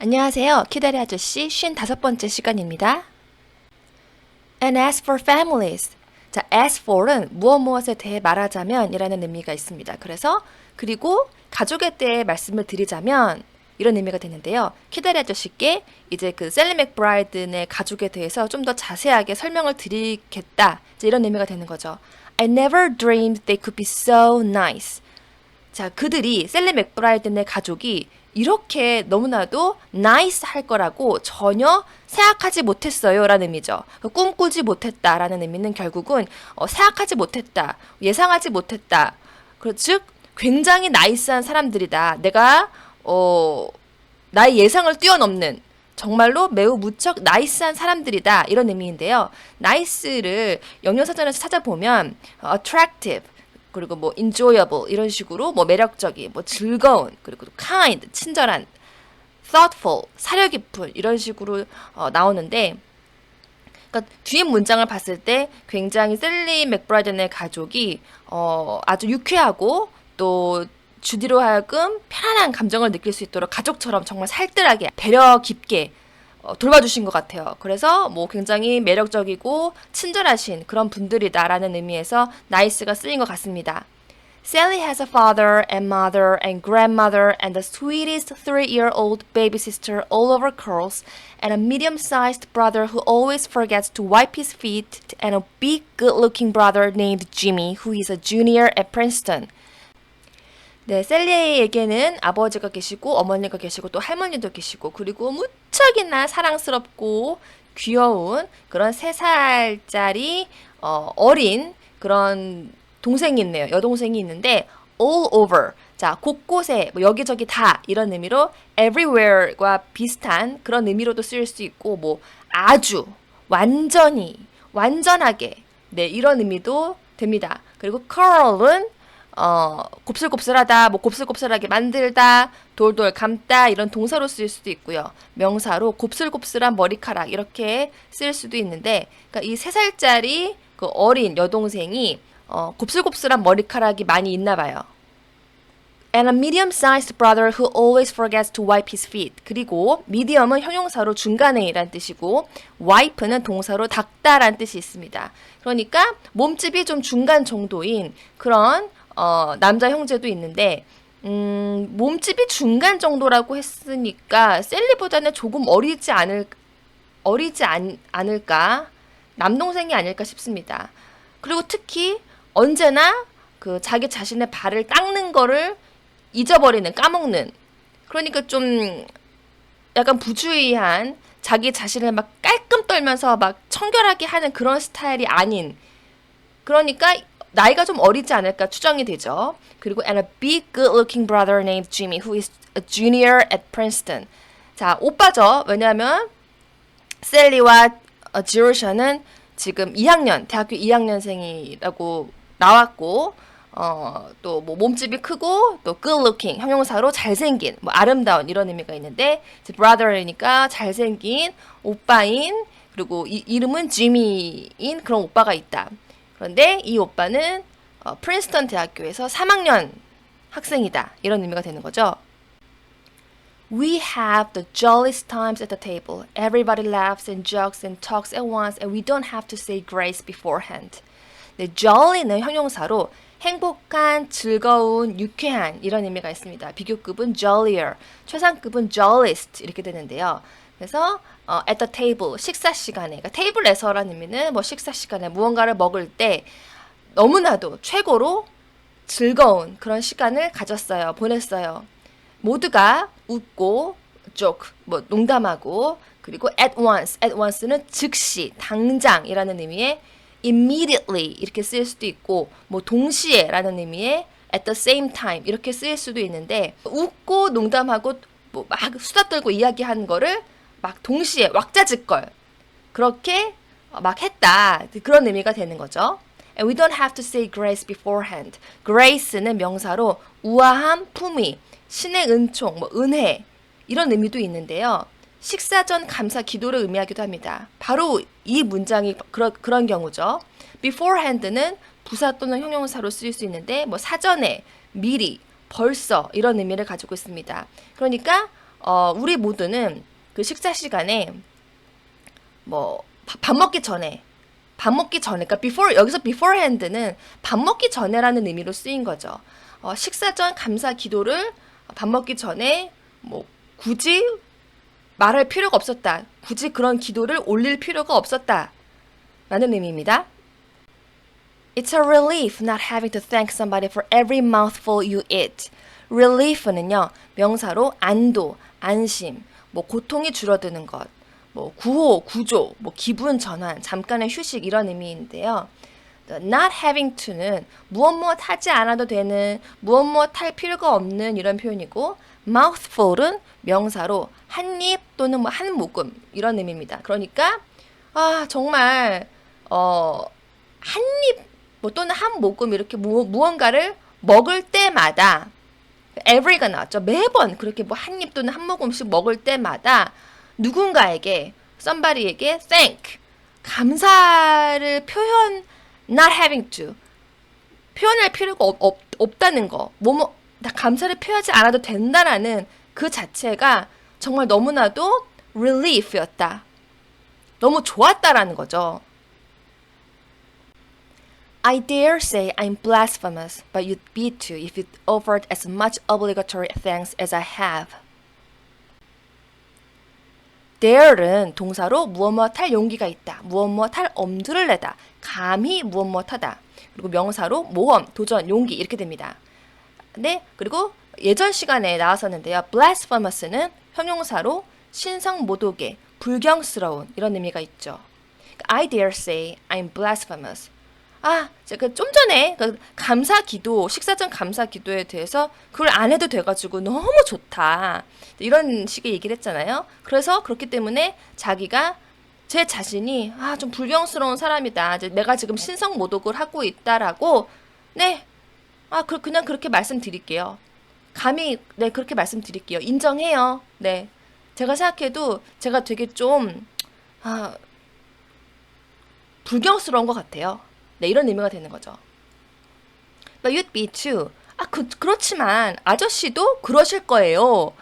안녕하세요. 키다리 아저씨 55번째 시간입니다. And as for families. 자, as for은 무엇에 대해 말하자면 이라는 의미가 있습니다. 그리고 가족에 대해 말씀을 드리자면 이런 의미가 되는데요. 키다리 아저씨께 이제 그 셀리 맥브라이든의 가족에 대해서 좀 더 자세하게 설명을 드리겠다. 이제 이런 의미가 되는 거죠. I never dreamed they could be so nice. 자, 그들이 셀리 맥브라이든의 가족이 이렇게 너무나도 nice 할 거라고 전혀 생각하지 못했어요 라는 의미죠. 꿈꾸지 못했다 라는 의미는 결국은 생각하지 못했다, 예상하지 못했다. 즉 굉장히 나이스한 사람들이다. 내가 나의 예상을 뛰어넘는 정말로 매우 무척 나이스한 사람들이다 이런 의미인데요. 나이스를 영어사전에서 찾아보면 attractive 그리고 뭐 enjoyable 이런 식으로 뭐 매력적인, 뭐 즐거운, 그리고 kind 친절한, thoughtful 사려 깊은 이런 식으로 나오는데, 그러니까 뒤에 문장을 봤을 때 굉장히 셀리 맥브라이든의 가족이 아주 유쾌하고 또 주디로 하여금 편안한 감정을 느낄 수 있도록 가족처럼 정말 살뜰하게 배려 깊게 돌봐주신 것 같아요. 그래서 뭐 굉장히 매력적이고 친절하신 그런 분들이다라는 의미에서 nice가 쓰인 것 같습니다. Sally has a father and mother and grandmother and the sweetest 3-year-old baby sister all over curls and a medium-sized brother who always forgets to wipe his feet and a big good-looking brother named Jimmy who is a junior at Princeton. 네, 셀리에게는 아버지가 계시고 어머니가 계시고 또 할머니도 계시고 그리고 무척이나 사랑스럽고 귀여운 그런 3살짜리 어린 그런 동생이 있네요. 여동생이 있는데 all over. 자, 곳곳에 뭐 여기저기 다 이런 의미로 everywhere과 비슷한 그런 의미로도 쓰일 수 있고 뭐 아주 완전히 완전하게 네, 이런 의미도 됩니다. 그리고 curl은 곱슬곱슬하다, 뭐 곱슬곱슬하게 만들다, 돌돌 감다 이런 동사로 쓰일 수도 있고요. 명사로 곱슬곱슬한 머리카락 이렇게 쓰일 수도 있는데, 그러니까 이 3살짜리 그 어린 여동생이 곱슬곱슬한 머리카락이 많이 있나 봐요. And a medium-sized brother who always forgets to wipe his feet. 그리고 medium은 형용사로 중간에 이란 뜻이고 wipe는 동사로 닦다란 뜻이 있습니다. 그러니까 몸집이 좀 중간 정도인 그런 남자 형제도 있는데 몸집이 중간 정도라고 했으니까 셀리보다는 조금 어리지 않을까? 남동생이 아닐까 싶습니다. 그리고 특히 언제나 그 자기 자신의 발을 닦는 거를 잊어버리는, 까먹는. 그러니까 좀 약간 부주의한 자기 자신을 막 깔끔 떨면서 막 청결하게 하는 그런 스타일이 아닌. 그러니까 나이가 좀 어리지 않을까 추정이 되죠. 그리고 and a big good-looking brother named Jimmy who is a junior at Princeton. 자, 오빠죠. 왜냐하면 셀리와 지로샤는 지금 2학년, 대학교 2학년생이라고 나왔고 또 뭐 몸집이 크고 또 good-looking 형용사로 잘생긴, 뭐 아름다운 이런 의미가 있는데 이제 brother이니까 잘생긴 오빠인 그리고 이름은 지미인 그런 오빠가 있다. 그런데 이 오빠는 프린스턴 대학교에서 3학년 학생이다. 이런 의미가 되는 거죠. We have the jolliest times at the table. Everybody laughs and jokes and talks at once and we don't have to say grace beforehand. 네, jolly는 형용사로 행복한, 즐거운, 유쾌한 이런 의미가 있습니다. 비교급은 jollier, 최상급은 jolliest 이렇게 되는데요. 그래서 at the table, 식사 시간에, 그러니까 테이블에서라는 의미는 뭐 식사 시간에 무언가를 먹을 때 너무나도 최고로 즐거운 그런 시간을 가졌어요. 보냈어요. 모두가 웃고 joke, 뭐 농담하고 그리고 at once는 즉시, 당장이라는 의미의 immediately 이렇게 쓰일 수도 있고 뭐 동시에라는 의미의 at the same time 이렇게 쓰일 수도 있는데 웃고 농담하고 뭐 막 수다 떨고 이야기하는 거를 막 동시에 왁자지껄 그렇게 막 했다 그런 의미가 되는 거죠. And we don't have to say grace beforehand. grace는 명사로 우아함, 품위, 신의 은총, 뭐 은혜 이런 의미도 있는데요. 식사 전 감사 기도를 의미하기도 합니다. 바로 이 문장이 그런 경우죠. beforehand는 부사 또는 형용사로 쓰일 수 있는데 뭐 사전에, 미리, 벌써 이런 의미를 가지고 있습니다. 그러니까 우리 모두는 그 식사 시간에 뭐 밥 먹기 전에 그러니까 before 여기서 beforehand는 밥 먹기 전에라는 의미로 쓰인 거죠. 식사 전 감사 기도를 밥 먹기 전에 뭐 굳이 말할 필요가 없었다. 굳이 그런 기도를 올릴 필요가 없었다. 라는 의미입니다. It's a relief not having to thank somebody for every mouthful you eat. relief는요, 명사로 안도, 안심, 뭐 고통이 줄어드는 것, 뭐 구호, 구조, 뭐 기분 전환, 잠깐의 휴식 이런 의미인데요. not having to는 무엇 하지 않아도 되는, 무엇 할 필요가 없는 이런 표현이고, mouthful은 명사로 한 입 또는 뭐 한 모금 이런 의미입니다. 그러니까 정말 한 입 뭐 또는 한 모금 이렇게 무언가를 먹을 때마다 every가 나왔죠. 매번 그렇게 뭐 한 입 또는 한 모금씩 먹을 때마다 누군가에게 somebody에게 thank 감사를 표현 not having to 표현할 필요가 없다는 거. 나 감사를 표현하지 않아도 된다라는 그 자체가 정말 너무나도 relief였다. 너무 좋았다라는 거죠. I dare say I'm blasphemous, but you'd be too if you'd offered as much obligatory thanks as I have. dare는 동사로 무엇 할 용기가 있다. 무엇 할 엄두를 내다. 감히 무엇 하다. 그리고 명사로 모험, 도전, 용기 이렇게 됩니다. 네, 그리고 예전 시간에 나왔었는데요. blasphemous는 형용사로 신성모독의, 불경스러운 이런 의미가 있죠. I dare say I'm blasphemous. 제가 좀 전에 감사 기도, 식사 전 감사 기도에 대해서 그걸 안 해도 돼가지고 너무 좋다. 이런 식의 얘기를 했잖아요. 그래서 그렇기 때문에 자기가 제 자신이 좀 불경스러운 사람이다. 내가 지금 신성모독을 하고 있다라고 네, 그냥 그렇게 말씀드릴게요. 감히 네 그렇게 말씀드릴게요. 인정해요. 네, 제가 생각해도 제가 되게 좀 불경스러운 것 같아요. 네, 이런 의미가 되는 거죠. But you'd be too. 그렇지만 아저씨도 그러실 거예요.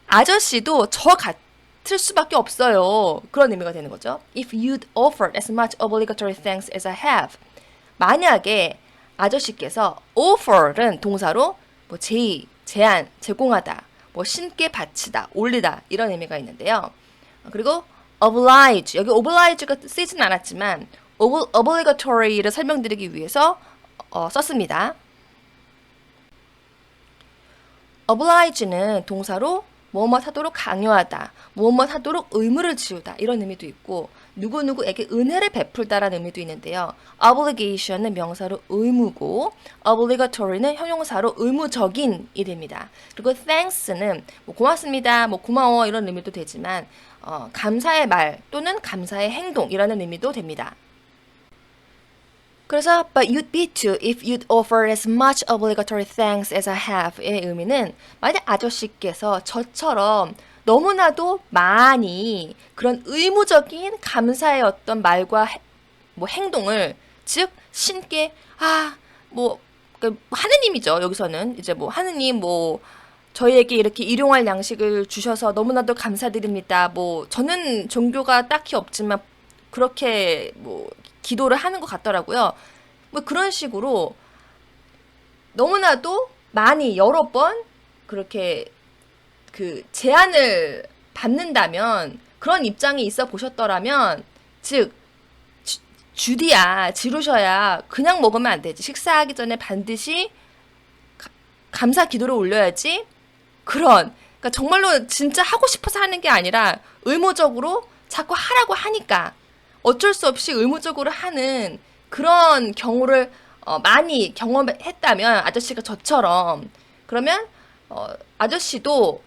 아저씨도 저 같을 수밖에 없어요. 그런 의미가 되는 거죠. If you'd offered as much obligatory thanks as I have. 만약에 아저씨께서 offer는 동사로 뭐 제의, 제안, 제공하다, 뭐 신께 바치다, 올리다 이런 의미가 있는데요. 그리고 oblige, 여기 oblige가 쓰이진 않았지만 obligatory를 설명드리기 위해서 썼습니다. oblige는 동사로 무엇 하도록 강요하다, 무엇 하도록 의무를 지우다 이런 의미도 있고 누구누구에게 은혜를 베풀다라는 의미도 있는데요. obligation은 명사로 의무고 obligatory는 형용사로 의무적인이 됩니다. 그리고 thanks는 뭐 고맙습니다, 뭐 고마워 이런 의미도 되지만 감사의 말 또는 감사의 행동이라는 의미도 됩니다. 그래서 but you'd be too if you'd offer as much obligatory thanks as I have의 의미는 만약 아저씨께서 저처럼 너무나도 많이 그런 의무적인 감사의 어떤 말과 뭐 행동을 즉 신께 하느님이죠. 여기서는 이제 뭐 하느님 뭐 저희에게 이렇게 일용할 양식을 주셔서 너무나도 감사드립니다. 뭐 저는 종교가 딱히 없지만 그렇게 뭐 기도를 하는 것 같더라고요. 뭐 그런 식으로 너무나도 많이 여러 번 그렇게 그 제안을 받는다면 그런 입장이 있어 보셨더라면 즉 지루셔야 그냥 먹으면 안 되지. 식사하기 전에 반드시 감사 기도를 올려야지. 그러니까 정말로 진짜 하고 싶어서 하는 게 아니라 의무적으로 자꾸 하라고 하니까 어쩔 수 없이 의무적으로 하는 그런 경우를 많이 경험했다면 아저씨가 저처럼 그러면 아저씨도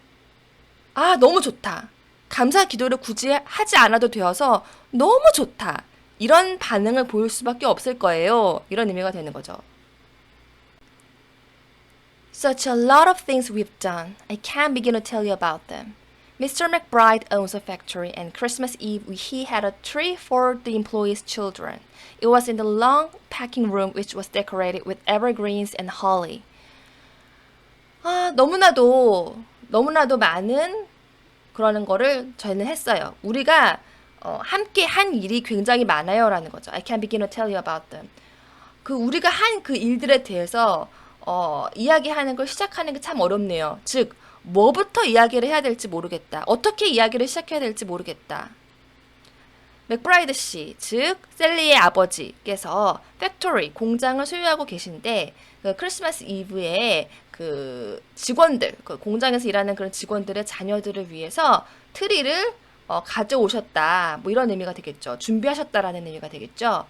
너무 좋다. 감사 기도를 굳이 하지 않아도 되어서 너무 좋다. 이런 반응을 보일 수밖에 없을 거예요. 이런 의미가 되는 거죠. Such a lot of things we've done. I can't begin to tell you about them. Mr. McBride owns a factory, and Christmas Eve he had a tree for the employees' children. It was in the long packing room which was decorated with evergreens and holly. 너무나도 많은 그러는 거를 저희는 했어요. 우리가 함께 한 일이 굉장히 많아요라는 거죠. I can't begin to tell you about them. 그 우리가 한 그 일들에 대해서 이야기하는 걸 시작하는 게 참 어렵네요. 즉, 뭐부터 이야기를 해야 될지 모르겠다. 어떻게 이야기를 시작해야 될지 모르겠다. 맥브라이드 씨, 즉 셀리의 아버지께서 팩토리, 공장을 소유하고 계신데 그 크리스마스 이브에 그 직원들, 그 공장에서 일하는 그런 직원들의 자녀들을 위해서 트리를 가져오셨다. 뭐 이런 의미가 되겠죠. 준비하셨다라는 의미가 되겠죠.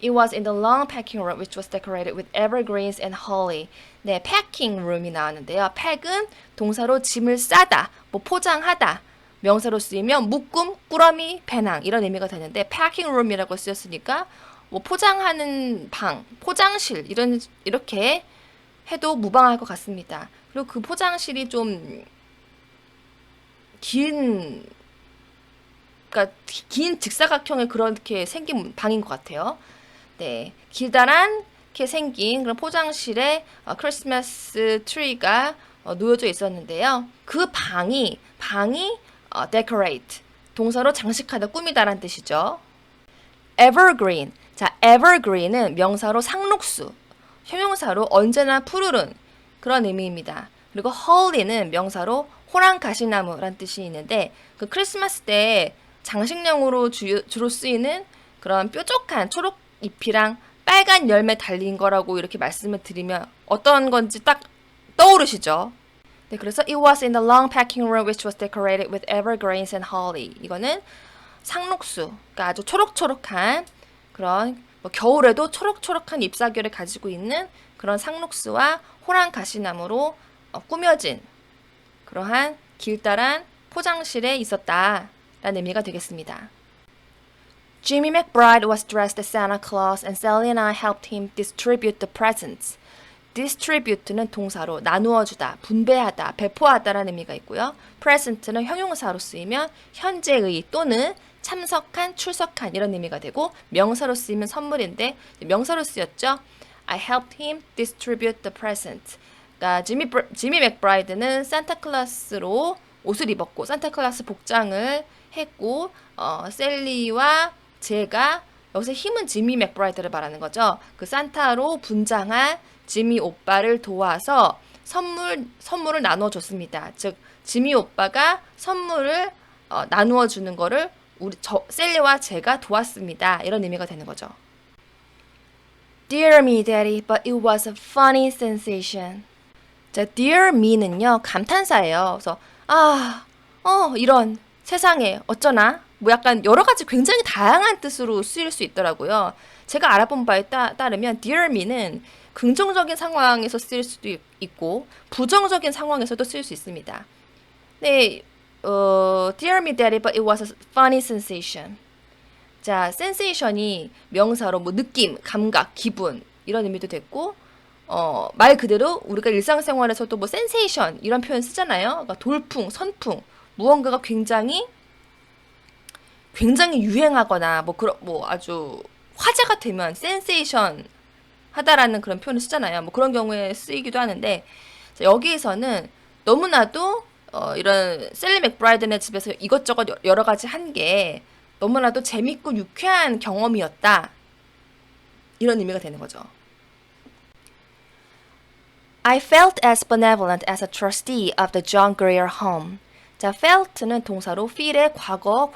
It was in the long packing room which was decorated with evergreens and holly. 네, packing room이 나왔는데요. pack은 동사로 짐을 싸다, 뭐 포장하다. 명사로 쓰이면 묶음, 꾸러미, 배낭 이런 의미가 되는데 packing room이라고 쓰였으니까 뭐 포장하는 방, 포장실 이렇게 해도 무방할 것 같습니다. 그리고 그 포장실이 좀 그러니까 긴 직사각형의 그렇게 생긴 방인 것 같아요. 네, 길다랗게 생긴 그런 포장실에 크리스마스 트리가 놓여져 있었는데요. 그 방이 decorate 동사로 장식하다, 꾸미다란 뜻이죠. evergreen. 자, evergreen은 명사로 상록수, 형용사로 언제나 푸르른 그런 의미입니다. 그리고 holly는 명사로 호랑가시나무란 뜻이 있는데 그 크리스마스 때 장식용으로 주로 쓰이는 그런 뾰족한 초록 잎이랑 빨간 열매 달린 거라고 이렇게 말씀을 드리면 어떤 건지 딱 떠오르시죠? 네, 그래서 it was in the long packing room which was decorated with evergreens and holly. 이거는 상록수, 그러니까 아주 초록초록한 그런 뭐 겨울에도 초록초록한 잎사귀를 가지고 있는 그런 상록수와 호랑 가시나무로 꾸며진 그러한 길다란 포장실에 있었다라는 의미가 되겠습니다. Jimmy McBride was dressed as Santa Claus and Sally and I helped him distribute the presents. distribute는 동사로 나누어주다, 분배하다, 배포하다라는 의미가 있고요. present는 형용사로 쓰이면 현재의 또는 참석한, 출석한 이런 의미가 되고 명사로 쓰이면 선물인데 명사로 쓰였죠. I helped him distribute the present. 그러니까 지미 맥브라이드는 산타클라스로 옷을 입었고 산타클라스 복장을 했고 셀리와 제가 여기서 힘은 지미 맥브라이드를 말하는 거죠. 그 산타로 분장한 지미 오빠를 도와서 선물을 나눠줬습니다. 즉 지미 오빠가 선물을 나누어 주는 거를 셀리와 제가 도왔습니다. 이런 의미가 되는 거죠. Dear me, Daddy, but it was a funny sensation. 자, Dear me는요 감탄사예요. 그래서 이런 세상에 어쩌나 뭐 약간 여러 가지 굉장히 다양한 뜻으로 쓰일 수 있더라고요. 제가 알아본 바에 따르면 Dear me는 긍정적인 상황에서 쓰일 수도 있고 부정적인 상황에서도 쓰일 수 있습니다. 네, Dear me, Daddy, but it was a funny sensation. 자, sensation이 명사로 뭐 느낌, 감각, 기분 이런 의미도 됐고 말 그대로 우리가 일상생활에서도 뭐 sensation 이런 표현 쓰잖아요. 그러니까 돌풍, 선풍, 무언가가 굉장히 유행하거나 뭐 아주 화제가 되면 sensation 하다라는 그런 표현을 쓰잖아요. 뭐 그런 경우에 쓰이기도 하는데 여기에서는 너무나도 이런 셀리 맥브라이드네 집에서 이것저것 여러 가지 한 게 너무나도 재밌고 유쾌한 경험이었다. 이런 의미가 되는 거죠. I felt as benevolent as a trustee of the John Grier Home. 자, felt는 동사로 feel의 과거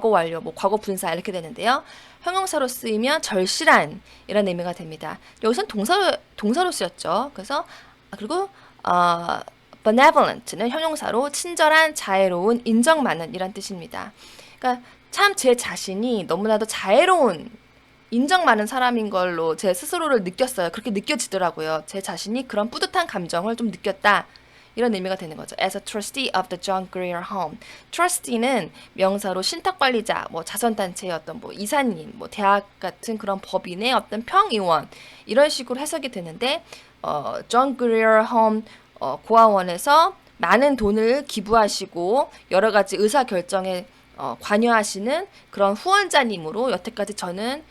완료, 뭐 과거 분사 이렇게 되는데요. 형용사로 쓰이면 절실한 이런 의미가 됩니다. 여기선 동사로 쓰였죠. 그래서 그리고 benevolent는 형용사로 친절한, 자애로운, 인정 많은 이란 뜻입니다. 그러니까 참 제 자신이 너무나도 자애로운, 인정 많은 사람인 걸로 제 스스로를 느꼈어요. 그렇게 느껴지더라고요. 제 자신이 그런 뿌듯한 감정을 좀 느꼈다. 이런 의미가 되는 거죠. As a trustee of the John Grier Home. trustee는 명사로 신탁관리자, 뭐 자선단체의 어떤 뭐 이사님, 뭐 대학 같은 그런 법인의 어떤 평의원 이런 식으로 해석이 되는데 John Grier Home 고아원에서 많은 돈을 기부하시고 여러 가지 의사 결정에 관여하시는 그런 후원자님으로 여태까지 저는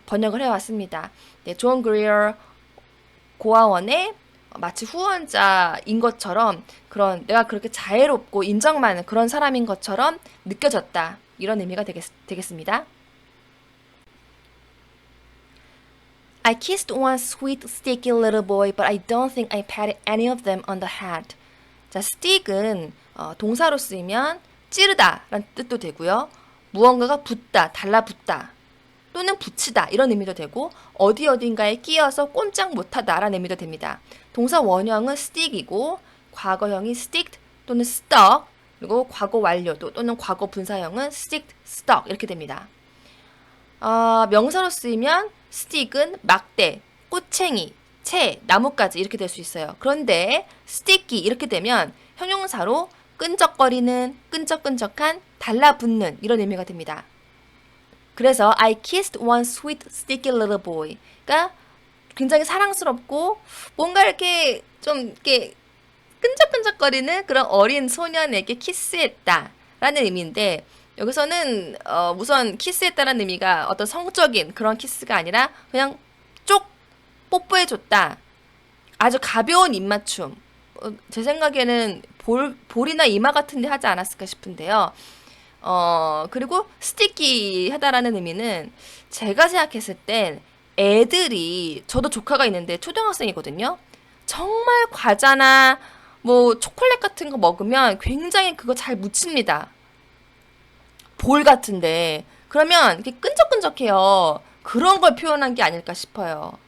번역을 해왔습니다. 네, 존 그리어 고아원의 마치 후원자인 것처럼 그런 내가 그렇게 자애롭고 인정 많은 그런 사람인 것처럼 느껴졌다. 이런 의미가 되겠습니다. I kissed one sweet, sticky little boy, but I don't think I patted any of them on the head. 자, stick은 동사로 쓰이면 찌르다 라는 뜻도 되고요. 무언가가 붙다, 달라붙다 또는 붙이다 이런 의미도 되고 어딘가에 끼어서 꼼짝 못하다 라는 의미도 됩니다. 동사 원형은 stick이고 과거형이 sticked 또는 stuck 그리고 과거 완료도 또는 과거 분사형은 sticked, stuck 이렇게 됩니다. 명사로 쓰이면 stick은 막대, 꼬챙이, 채, 나뭇가지 이렇게 될 수 있어요. 그런데 sticky 이렇게 되면 형용사로 끈적거리는, 끈적끈적한, 달라붙는 이런 의미가 됩니다. 그래서 I kissed one sweet sticky little boy. 그러니까 굉장히 사랑스럽고 뭔가 이렇게 좀 이렇게 끈적끈적거리는 그런 어린 소년에게 키스했다 라는 의미인데 여기서는 우선 키스했다라는 의미가 어떤 성적인 그런 키스가 아니라 그냥 쪽 뽀뽀해줬다. 아주 가벼운 입맞춤. 제 생각에는 볼이나 이마 같은 데 하지 않았을까 싶은데요. 그리고 스티키 하다라는 의미는 제가 생각했을 땐 애들이 저도 조카가 있는데 초등학생이거든요. 정말 과자나 뭐 초콜릿 같은 거 먹으면 굉장히 그거 잘 묻힙니다. 볼 같은데 그러면 이렇게 끈적끈적해요. 그런 걸 표현한 게 아닐까 싶어요.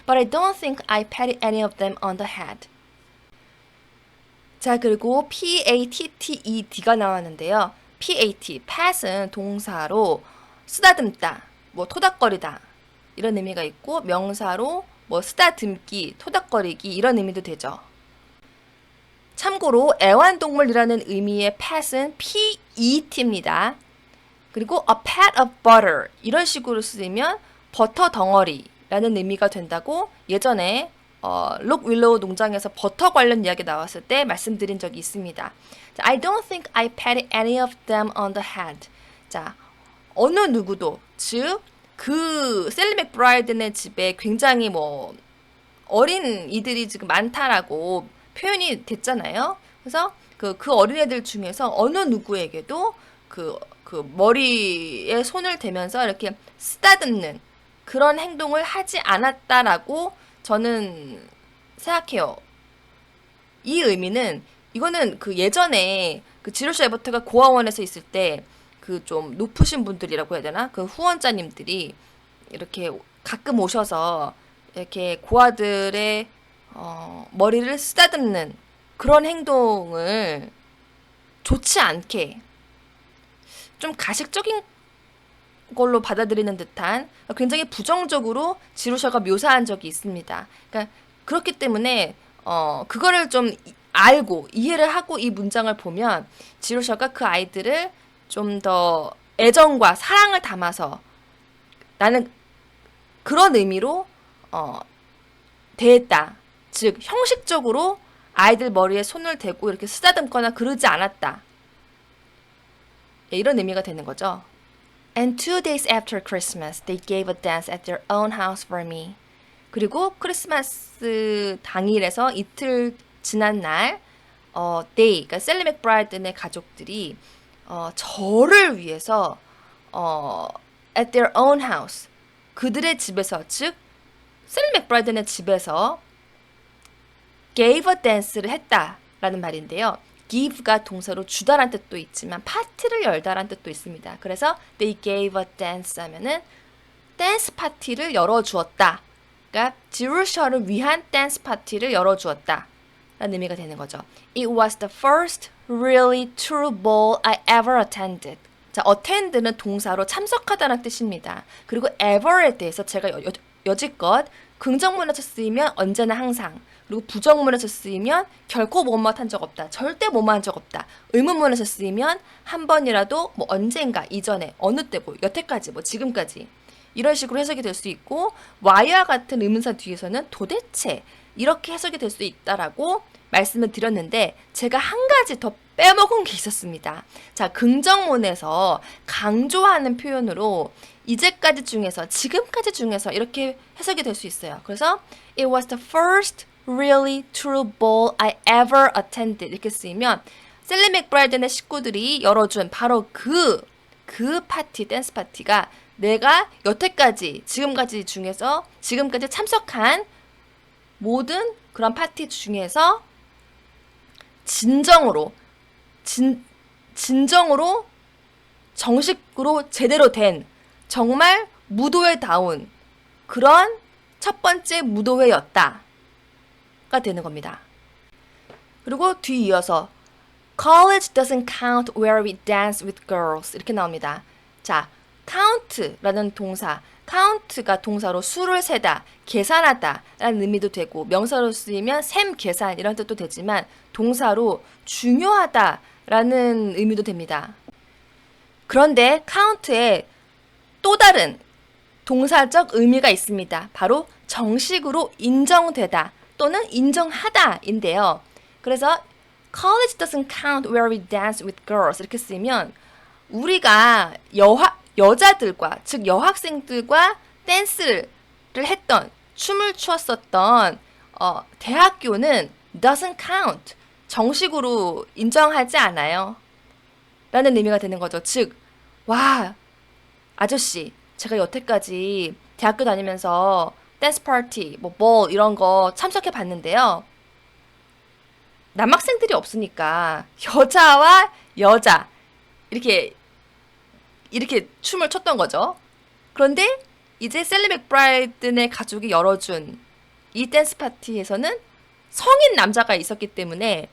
But I don't think I patted any of them on the head. 자, 그리고 patteed가 나왔는데요. pat은 동사로 쓰다듬다, 뭐 토닥거리다 이런 의미가 있고 명사로 뭐 쓰다듬기, 토닥거리기 이런 의미도 되죠. 참고로 애완동물이라는 의미의 pat은 pet입니다. 그리고 a pat of butter 이런 식으로 쓰이면 버터 덩어리라는 의미가 된다고 예전에 록 윌로우 농장에서 버터 관련 이야기 나왔을 때 말씀드린 적이 있습니다. 자, I don't think I patted any of them on the head. 자, 어느 누구도 즉 그 셀리 맥브라이든의 집에 굉장히 뭐 어린 이들이 지금 많다라고 표현이 됐잖아요. 그래서 그 어린애들 중에서 어느 누구에게도 그 머리에 손을 대면서 이렇게 쓰다듬는 그런 행동을 하지 않았다라고 저는 생각해요. 이 의미는 이거는 그 예전에 그 지루샤 에버트가 고아원에서 있을 때 그 좀 높으신 분들이라고 해야 되나? 그 후원자님들이 이렇게 가끔 오셔서 이렇게 고아들의 머리를 쓰다듬는 그런 행동을 좋지 않게 좀 가식적인 걸로 받아들이는 듯한 굉장히 부정적으로 지루샤가 묘사한 적이 있습니다. 그러니까 그렇기 때문에 그거를 좀 알고 이해를 하고 이 문장을 보면 지루샤가 그 아이들을 좀 더 애정과 사랑을 담아서 나는 그런 의미로 대했다. 즉 형식적으로 아이들 머리에 손을 대고 이렇게 쓰다듬거나 그러지 않았다. 이런 의미가 되는 거죠. And 2 days after Christmas, they gave a dance at their own house for me. 그리고 크리스마스 당일에서 이틀 지난 날, they, 그러니까 셀리 맥브라이든의 가족들이 저를 위해서 at their own house, 그들의 집에서, 즉 셀리 맥브라이든의 집에서 gave a dance를 했다라는 말인데요. give가 동사로 주다란 뜻도 있지만 파티를 열다란 뜻도 있습니다. 그래서 they gave a dance 하면은 댄스 파티를 열어주었다. 그러니까 지루샤를 위한 댄스 파티를 열어주었다 라는 의미가 되는 거죠. It was the first really true ball I ever attended. 자, attend는 동사로 참석하다는 뜻입니다. 그리고 ever에 대해서 제가 여지껏 긍정문에서 쓰이면 언제나 항상, 그리고 부정문에서 쓰이면 결코 뭐뭐한 적 없다, 절대 뭐뭐한 적 없다, 의문문에서 쓰이면 한 번이라도 뭐 언젠가, 이전에, 어느 때, 뭐 여태까지, 뭐 지금까지 이런 식으로 해석이 될 수 있고 why와 같은 의문사 뒤에서는 도대체 이렇게 해석이 될 수 있다라고 말씀을 드렸는데 제가 한 가지 더 빼먹은 게 있었습니다. 자, 긍정문에서 강조하는 표현으로 이제까지 중에서, 지금까지 중에서 이렇게 해석이 될 수 있어요. 그래서 It was the first really true ball I ever attended. 이렇게 쓰이면 셀리 맥브라이든의 식구들이 열어준 바로 그 파티, 댄스 파티가 내가 여태까지, 지금까지 참석한 모든 그런 파티 중에서 진정으로 정식으로 제대로 된 정말 무도회다운 그런 첫 번째 무도회였다가 되는 겁니다. 그리고 뒤이어서 College doesn't count where we dance with girls 이렇게 나옵니다. 자, count라는 동사, count가 동사로 수를 세다, 계산하다 라는 의미도 되고 명사로 쓰이면 셈, 계산 이런 뜻도 되지만 동사로 중요하다 라는 의미도 됩니다. 그런데 count에 또 다른 동사적 의미가 있습니다. 바로 정식으로 인정되다 또는 인정하다인데요. 그래서 College doesn't count where we dance with girls 이렇게 쓰면 우리가 여자들과 즉 여학생들과 댄스를 했던 춤을 추었었던 대학교는 doesn't count 정식으로 인정하지 않아요 라는 의미가 되는 거죠. 즉 와 아저씨 제가 여태까지 대학교 다니면서 댄스 파티, 볼 이런 거 참석해 봤는데요. 남학생들이 없으니까 여자와 여자 이렇게 춤을 췄던 거죠. 그런데 이제 셀리 맥브라이든의 가족이 열어준 이 댄스 파티에서는 성인 남자가 있었기 때문에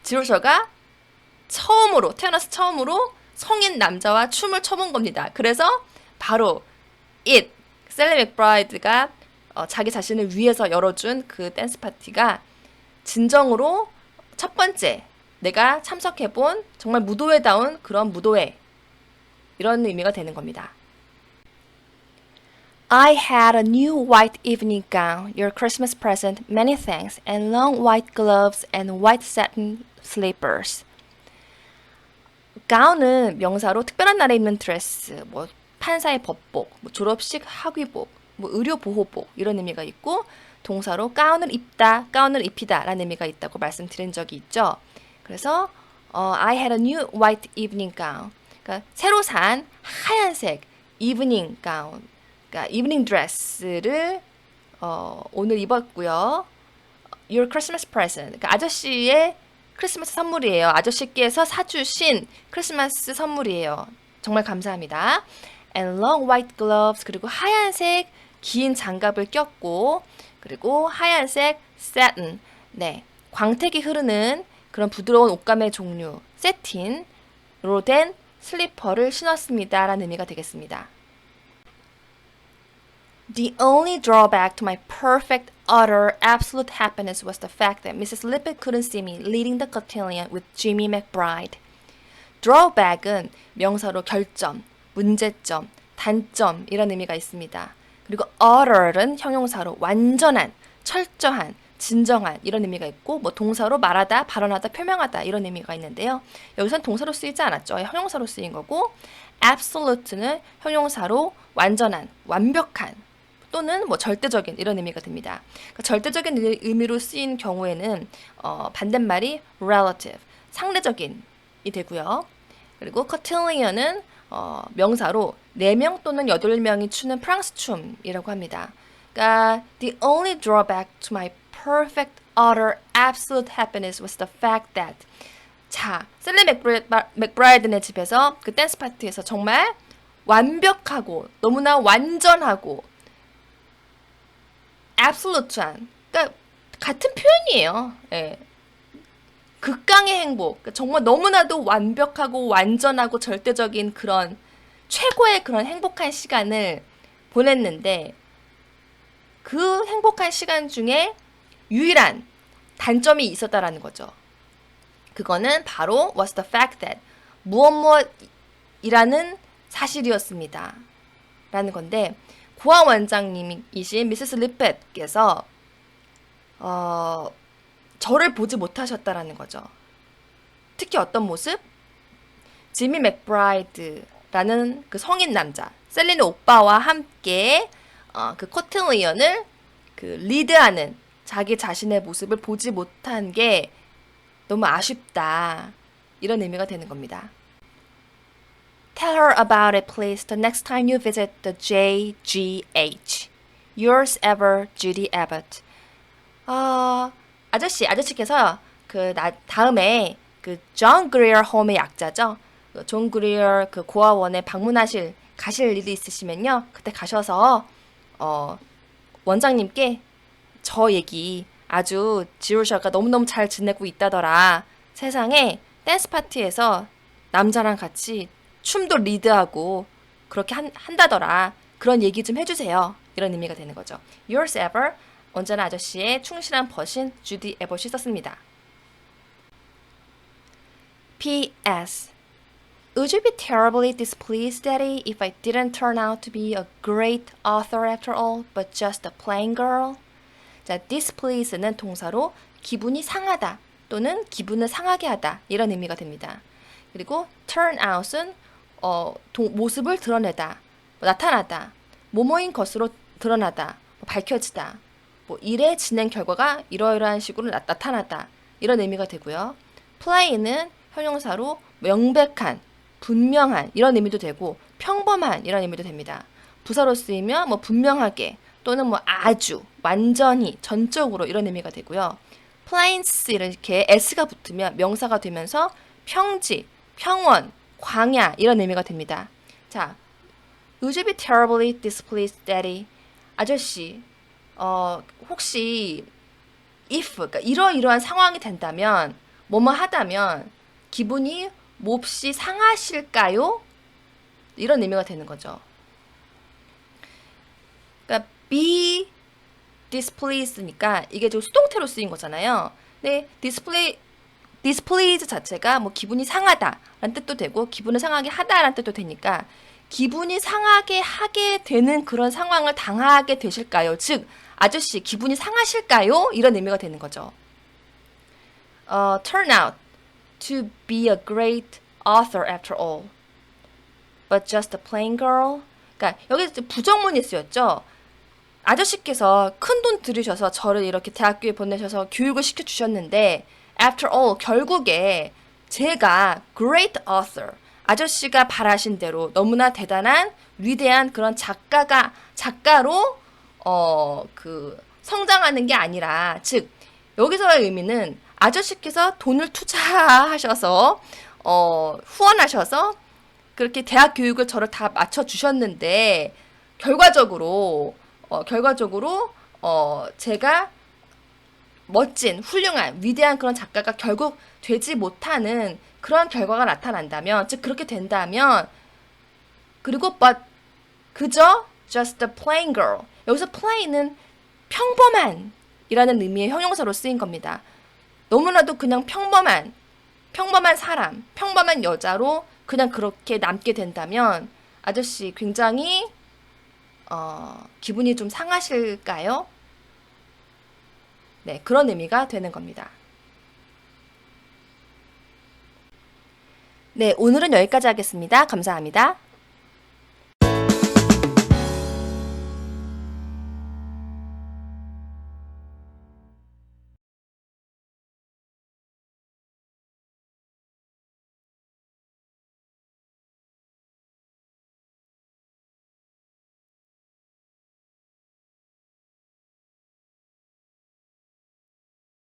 지로셔가 태어나서 처음으로 성인 남자와 춤을 춰본 겁니다. 그래서 바로 셀리 맥브라이드가 자기 자신을 위해서 열어준 그 댄스 파티가 진정으로 첫 번째 내가 참석해본 정말 무도회다운 그런 무도회 이런 의미가 되는 겁니다. I had a new white evening gown, your Christmas present, many thanks, and long white gloves and white satin slippers. 가운은 명사로 특별한 날에 입는 드레스, 판사의 법복, 졸업식 학위복, 의료 보호복 이런 의미가 있고 동사로 가운을 입다, 가운을 입히다 라는 의미가 있다고 말씀드린 적이 있죠. 그래서 I had a new white evening gown. 그러니까 새로 산 하얀색 evening gown, 그러니까 evening dress를 오늘 입었고요. Your Christmas present. 그러니까 아저씨의 크리스마스 선물이에요. 아저씨께서 사주신 크리스마스 선물이에요. 정말 감사합니다. And long white gloves. 그리고 하얀색 긴 장갑을 꼈고 그리고 하얀색 satin. 네, 광택이 흐르는 그런 부드러운 옷감의 종류 세틴으로 된 슬리퍼를 신었습니다. 라는 의미가 되겠습니다. The only drawback to my perfect, utter, absolute happiness was the fact that Mrs. Lippett couldn't see me leading the cotillion with Jimmy McBride. Drawback은 명사로 결점, 문제점, 단점 이런 의미가 있습니다. 그리고 utter은 형용사로 완전한, 철저한, 진정한 이런 의미가 있고 동사로 말하다, 발언하다, 표명하다 이런 의미가 있는데요. 여기선 동사로 쓰이지 않았죠. 형용사로 쓰인 거고 absolute는 형용사로 완전한, 완벽한 또는 절대적인 이런 의미가 됩니다. 그러니까 절대적인 의미로 쓰인 경우에는 반대말이 relative, 상대적인이 되고요. 그리고 cotillion은 명사로 4명 또는 8명이 추는 프랑스 춤이라고 합니다. 그러니까 the only drawback to my perfect, utter, absolute happiness was the fact that 자, 셀리 맥브라이든의 집에서 그 댄스 파티에서 정말 완벽하고 너무나 완전하고 absolute한 그러니까 같은 표현이에요. 예. 극강의 행복, 그러니까 정말 너무나도 완벽하고 완전하고 절대적인 그런 최고의 그런 행복한 시간을 보냈는데 그 행복한 시간 중에 유일한 단점이 있었다라는 거죠. 그거는 바로 was the fact that 무엇이라는 사실이었습니다. 라는 건데 고아 원장님이신 미세스 리펫께서 저를 보지 못하셨다라는 거죠. 특히 어떤 모습? 지미 맥브라이드라는 그 성인 남자, 셀리의 오빠와 함께 그 코틸리언을 리드하는 자기 자신의 모습을 보지 못한 게 너무 아쉽다. 이런 의미가 되는 겁니다. Tell her about it, please, the next time you visit the JGH. Yours ever, Judy Abbott. 아저씨께서 다음에 존 그리어 홈의 약자죠. 존 그리어 고아원에 가실 일이 있으시면요. 그때 가셔서 원장님께 저 얘기 아주 지루샤가 너무너무 잘 지내고 있다더라. 세상에 댄스 파티에서 남자랑 같이 춤도 리드하고 그렇게 한다더라. 그런 얘기 좀 해주세요. 이런 의미가 되는 거죠. Yours ever, 언제나 아저씨의 충실한 버신 주디 에버시 썼습니다. P.S. Would you be terribly displeased, Daddy, if I didn't turn out to be a great author after all, but just a plain girl? 자, displease는 동사로 기분이 상하다 또는 기분을 상하게 하다 이런 의미가 됩니다. 그리고 turn out은 모습을 드러내다, 나타나다, 뭐뭐인 것으로 드러나다, 밝혀지다, 일의 진행 결과가 이러이러한 식으로 나타나다 이런 의미가 되고요. plain은 형용사로 명백한, 분명한 이런 의미도 되고 평범한 이런 의미도 됩니다. 부사로 쓰이면 분명하게 또는 아주, 완전히, 전적으로 이런 의미가 되고요. plains 이렇게 s가 붙으면 명사가 되면서 평지, 평원, 광야 이런 의미가 됩니다. 자, Would you be terribly displeased, Daddy? 아저씨, 혹시 그러니까 이러이러한 상황이 된다면 뭐뭐 하다면 기분이 몹시 상하실까요? 이런 의미가 되는 거죠. 그러니까 be displeased니까 이게 좀 수동태로 쓰인 거잖아요. 근데 displeased 자체가 기분이 상하다라는 뜻도 되고 기분을 상하게 하다라는 뜻도 되니까 기분이 상하게 하게 되는 그런 상황을 당하게 되실까요? 즉 아저씨 기분이 상하실까요? 이런 의미가 되는 거죠. Turn out to be a great author after all, but just a plain girl. 그러니까 여기 부정문이 쓰였죠. 아저씨께서 큰 돈 들이셔서 저를 이렇게 대학교에 보내셔서 교육을 시켜주셨는데 after all, 결국에 제가 great author, 아저씨가 바라신 대로 너무나 대단한 위대한 그런 작가로 성장하는 게 아니라, 즉 여기서의 의미는 아저씨께서 돈을 투자하셔서 후원하셔서 그렇게 대학 교육을 저를 다 맞춰 주셨는데 결과적으로 제가 멋진, 훌륭한, 위대한 그런 작가가 결국 되지 못하는 그런 결과가 나타난다면, 즉 그렇게 된다면, 그리고 그저 just a plain girl. 여기서 plain은 평범한 이라는 의미의 형용사로 쓰인 겁니다. 너무나도 그냥 평범한 사람, 평범한 여자로 그냥 그렇게 남게 된다면 아저씨 굉장히 기분이 좀 상하실까요? 네, 그런 의미가 되는 겁니다. 네, 오늘은 여기까지 하겠습니다. 감사합니다.